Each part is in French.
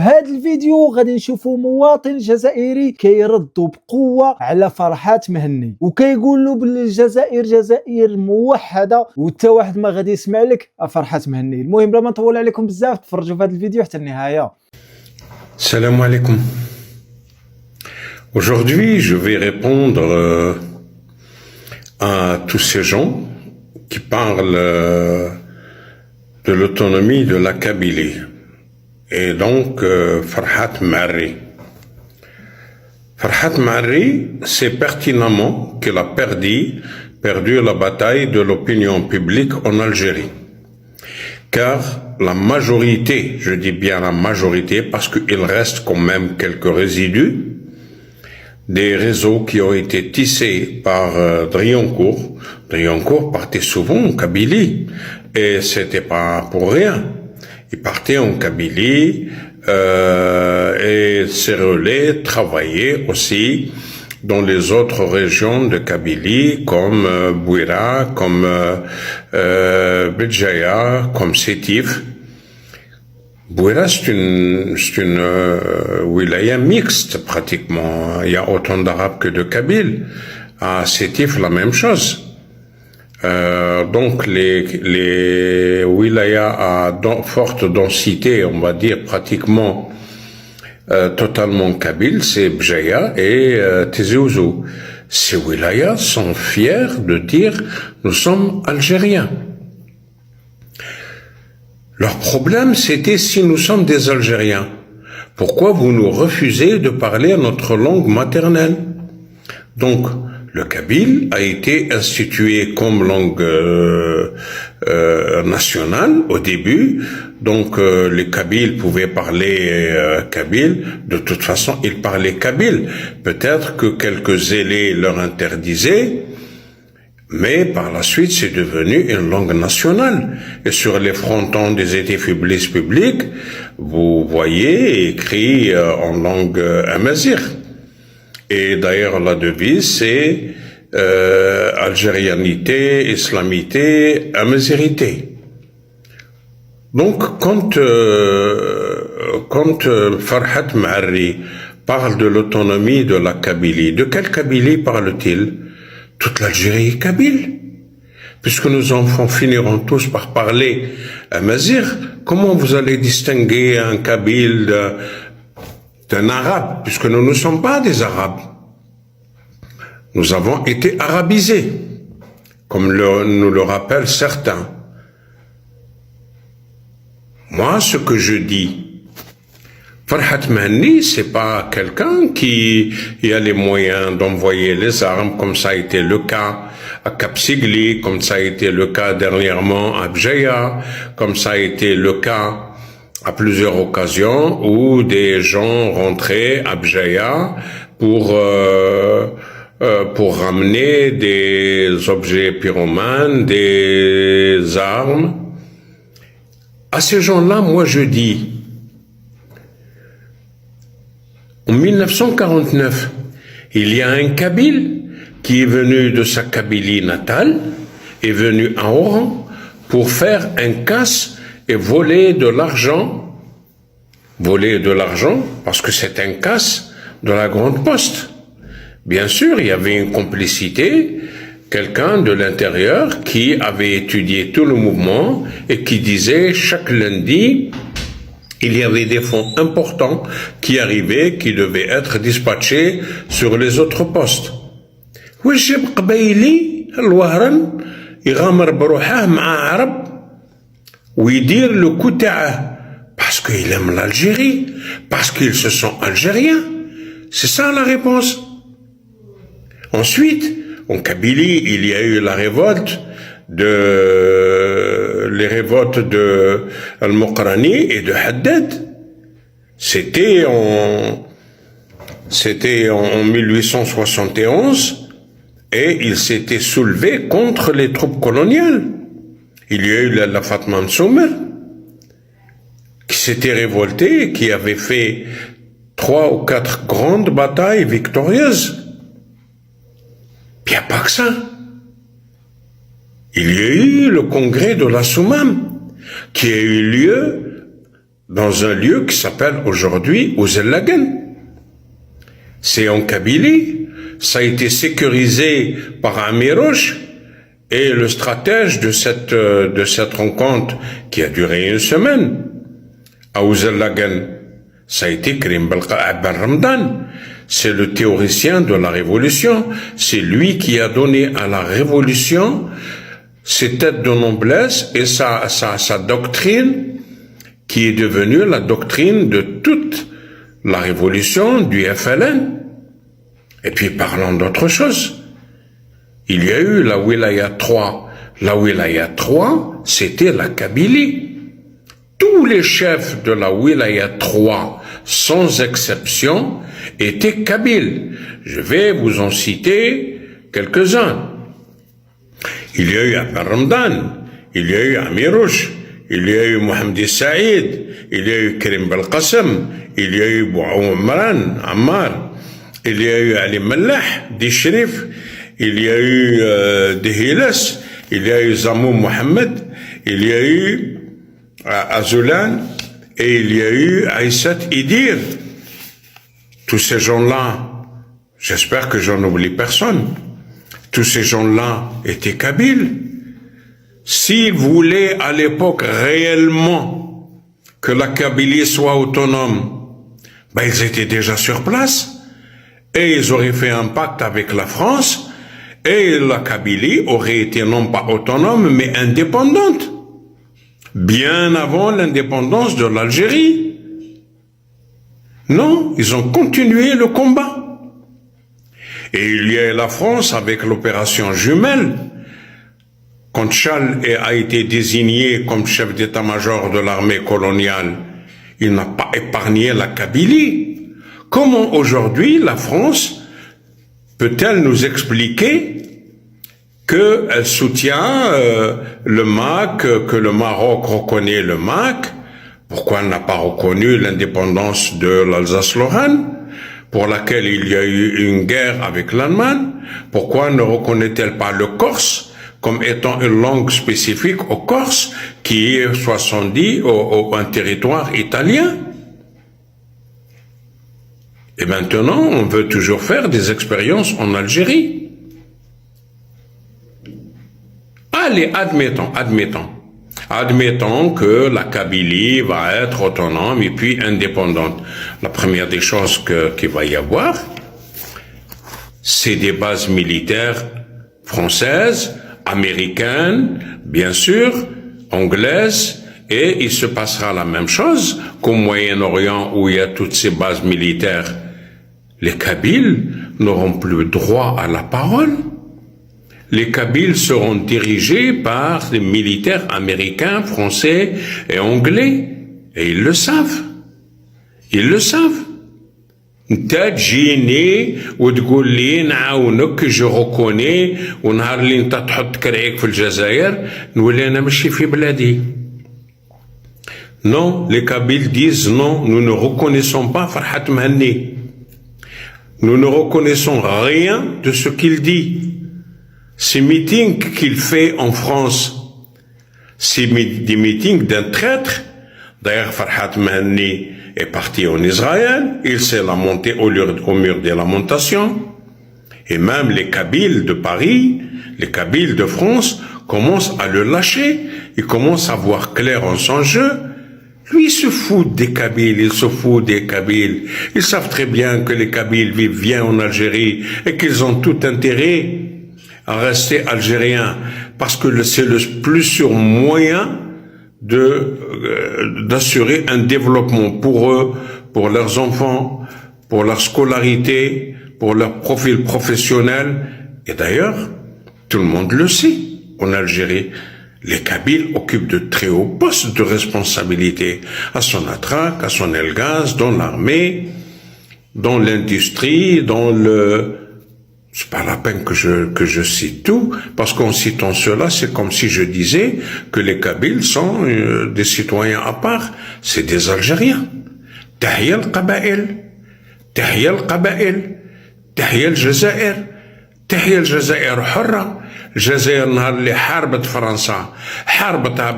في هذا الفيديو غادي نشوفوا مواطن جزائري كيرد بقوه على فرحات مهني وكيقول له باللي الجزائر جزائر موحده وحتى واحد ما غادي يسمع لك فرحات مهني. المهم بلا ما نطول عليكم بزاف تفرجوا في هذا الفيديو حتى النهايه. Salam alaikum. Aujourd'hui, je vais répondre à tous ces gens qui parlent de l'autonomie de la Kabylie. Et donc, Farhat Marri. Farhat Marri sait pertinemment qu'elle a perdu la bataille de l'opinion publique en Algérie. Car la majorité, je dis bien la majorité, parce qu'il reste quand même quelques résidus, des réseaux qui ont été tissés par Driancourt. Driancourt partait souvent en Kabylie, et c'était pas pour rien. Il partait en Kabylie, et ses relais travaillaient aussi dans les autres régions de Kabylie, comme Bouira, comme Béjaïa, comme Sétif. Bouira, c'est une wilaya mixte, pratiquement. Il y a autant d'Arabes que de Kabyles. À Sétif, la même chose. Donc, les wilayas à forte densité, on va dire pratiquement totalement kabyle, c'est Béjaïa et Tizi Ouzou. Ces wilayas sont fiers de dire « nous sommes Algériens ». Leur problème, c'était si nous sommes des Algériens, pourquoi vous nous refusez de parler notre langue maternelle? Donc, le kabyle a été institué comme langue nationale au début. Donc, les Kabyles pouvaient parler kabyle. De toute façon, ils parlaient kabyle. Peut-être que quelques zélés leur interdisaient, mais par la suite, c'est devenu une langue nationale. Et sur les frontons des édifices publics, vous voyez écrit en langue amazigh. Et d'ailleurs, la devise, c'est algérianité, islamité, amazirité. Donc, quand Farhat Marri parle de l'autonomie de la Kabylie, de quelle Kabylie parle-t-il? Toute l'Algérie est kabyle. Puisque nos enfants finiront tous par parler amazigh, comment vous allez distinguer un kabyle d'un arabe, puisque nous ne sommes pas des arabes. Nous avons été arabisés, comme nous le rappellent certains. Moi, ce que je dis, Farhat Marri, c'est pas quelqu'un qui a les moyens d'envoyer les armes, comme ça a été le cas à Cap Sigli, comme ça a été le cas dernièrement à Béjaïa, comme ça a été le cas à plusieurs occasions où des gens rentraient à Béjaïa pour ramener des objets pyromanes, des armes. À ces gens-là, moi je dis, en 1949, il y a un Kabyle qui est venu de sa Kabylie natale, est venu à Oran pour faire un casse et voler de l'argent parce que c'est un casse de la Grande Poste. Bien sûr, il y avait une complicité, quelqu'un de l'intérieur qui avait étudié tout le mouvement et qui disait chaque lundi, il y avait des fonds importants qui arrivaient, qui devaient être dispatchés sur les autres postes. وجب قبيلي الوهران يغامر بروحه مع عرب ويدير le coup تاعه parce qu'il aime l'Algérie, parce qu'ils se sont algériens. C'est ça la réponse. Ensuite, en Kabylie, il y a eu les révoltes de Al-Mokrani et de Haddad. C'était en 1871 et il s'était soulevé contre les troupes coloniales. Il y a eu la Fatma Nsoumer qui s'était révolté et qui avait fait 3 ou 4 grandes batailles victorieuses. Il n'y a pas que ça. Il y a eu le congrès de la Soumam qui a eu lieu dans un lieu qui s'appelle aujourd'hui Ouzellagan. C'est en Kabylie. Ça a été sécurisé par Amirouche et le stratège de cette rencontre qui a duré une semaine à Ouzellagan. Ça a été Karim Ben Ramadan. C'est le théoricien de la révolution. C'est lui qui a donné à la révolution ses têtes de noblesse et sa doctrine qui est devenue la doctrine de toute la révolution du FLN. Et puis parlons d'autre chose. Il y a eu la Wilaya 3. La Wilaya 3, c'était la Kabylie. Tous les chefs de la Wilaya 3, sans exception, étaient kabyles. Je vais vous en citer quelques-uns. Il y a eu Abdel Ramadan, il y a eu Amirouche, il y a eu Mohamed Saïd, il y a eu Karim Belkacem, il y a eu Bouamran, Ammar, il y a eu Ali Mallah, Dishrif, il y a eu Dehilas, il y a eu Zamou Mohamed, il y a eu Azulan et il y a eu Aïssat Idir. Tous ces gens-là, j'espère que j'en oublie personne, tous ces gens-là étaient kabyles. S'ils voulaient à l'époque réellement que la Kabylie soit autonome, ben ils étaient déjà sur place et ils auraient fait un pacte avec la France et la Kabylie aurait été non pas autonome mais indépendante, bien avant l'indépendance de l'Algérie. Non, ils ont continué le combat. Et il y a la France avec l'opération Jumelle. Quand Charles a été désigné comme chef d'état-major de l'armée coloniale, il n'a pas épargné la Kabylie. Comment aujourd'hui la France peut-elle nous expliquer qu'elle soutient le MAC, que le Maroc reconnaît le MAC? Pourquoi elle n'a pas reconnu l'indépendance de l'Alsace-Lorraine, pour laquelle il y a eu une guerre avec l'Allemagne? Pourquoi ne reconnaît-elle pas le corse comme étant une langue spécifique au Corse, qui est 70 un territoire italien? Et maintenant, on veut toujours faire des expériences en Algérie. Allez, admettons que la Kabylie va être autonome et puis indépendante. La première des choses qu'il va y avoir, c'est des bases militaires françaises, américaines, bien sûr, anglaises, et il se passera la même chose qu'au Moyen-Orient où il y a toutes ces bases militaires. Les Kabyles n'auront plus droit à la parole. Les Kabyles seront dirigés par des militaires américains, français et anglais. Et ils le savent. Ils le savent. انت تجيني وتقول لي نعاونك جو ريكوني ونهار اللي انت تحط كرعيك في الجزائر نولي انا ماشي في بلادي. Non, les Kabyles disent non, nous ne reconnaissons pas Farhat Mehani. Nous ne reconnaissons rien de ce qu'il dit. Ces meetings qu'il fait en France, c'est des meetings d'un traître. D'ailleurs, Farhat Mehani est parti en Israël, il s'est lamenté au mur des lamentations. Et même les Kabyles de Paris, les Kabyles de France commencent à le lâcher. Ils commencent à voir clair en son jeu. Lui, il se fout des Kabyles, il se fout des Kabyles. Ils savent très bien que les Kabyles vivent bien en Algérie et qu'ils ont tout intérêt à rester algériens parce que c'est le plus sûr moyen d'assurer un développement pour eux, pour leurs enfants, pour leur scolarité, pour leur profil professionnel. Et d'ailleurs, tout le monde le sait, en Algérie, les Kabyles occupent de très hauts postes de responsabilité à Sonatrach, à Sonelgaz, dans l'armée, dans l'industrie, dans le... C'est pas la peine que je cite tout, parce qu'en citant cela, c'est comme si je disais que les Kabyles sont des citoyens à part. C'est des Algériens. Tahia al-Qabaïl, Tahia al-Qabaïl, Tahia al-Jazair, Tahia al-Jazair hurra. الجزائر نهار اللي حاربت فرنسا حاربتها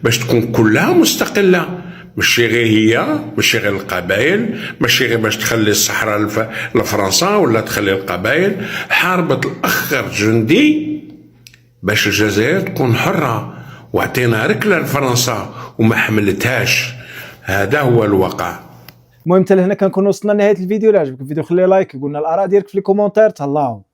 باش تكون كلها مستقلة ماشي غير هي، ماشي غير القبائل، ماشي غير باش تخلي الصحراء لفرنسا ولا تخلي القبائل، حاربت الأخر جندي باش الجزائر تكون حرة، وعطينا ركلة لفرنسا وما حملتهاش. هذا هو الواقع. المهم حتى لهنا كنكون وصلنا لنهايه الفيديو. اللي عجبك الفيديو خلي لايك، قلنا الاراء ديالك في لي كومونتير. تهلاو.